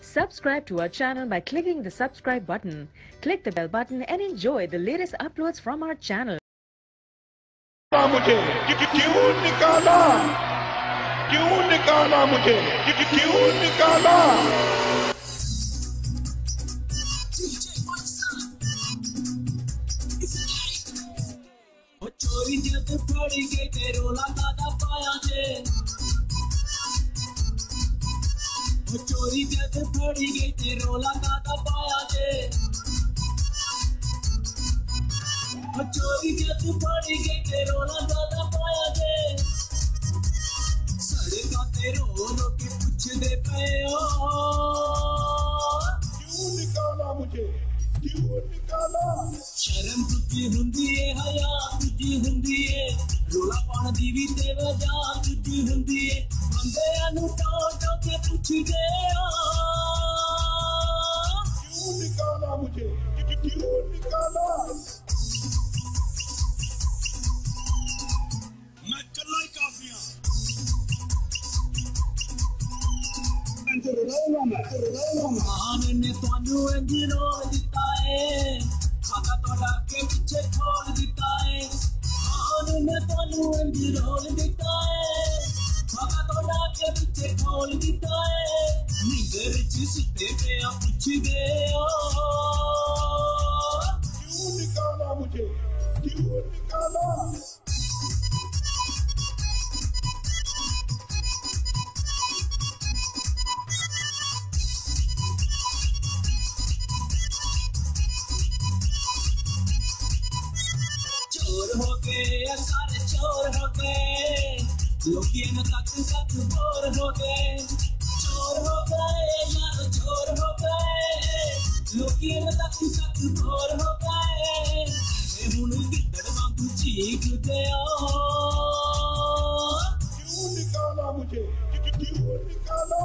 Subscribe to our channel by clicking the subscribe button. Click the bell button and enjoy the latest uploads from our channel. मुझे क्यों निकाला मुझे क्यों निकाला चोरी जब फड़ी गई ते रोला दादा पाया जे चोरी जब फड़ी गई ते रोला दादा पाया जे चोरी जब फड़ी गई ते रोला दादा पाया जे सड़का ते रो रो के पूछदे पे क्यों निकाला मुझे क्यों निकाला शर्म तुझी हुंदी है हया तुझी हुंदी है रोला पाण दी भी ते वजह तुझी हुंदी है बंदे नु टो के पूछदे क्यों निकाला मुझे क्यों निकाला मैं कल्ला ही काफिया मान ने तानू अंजरो दिता है खाता तोड़ा के पीछे छोड़ दिता है मान ने तानू अंजरो दिता है खाता तोड़ा के पीछे छोड़ दिता है नींदर जिसते पे आप पूछ गए क्यों निकाला मुझे क्यों निकाला चोर हो गए सारे चोर हो गए लोकियन तक बोर हो गए चोर हो गए यार चोर हो गए लोकियन तक बोर हो गए हुन गिद्दड़ वांगू चीखदे क्यों निकाला मुझे क्यों निकाला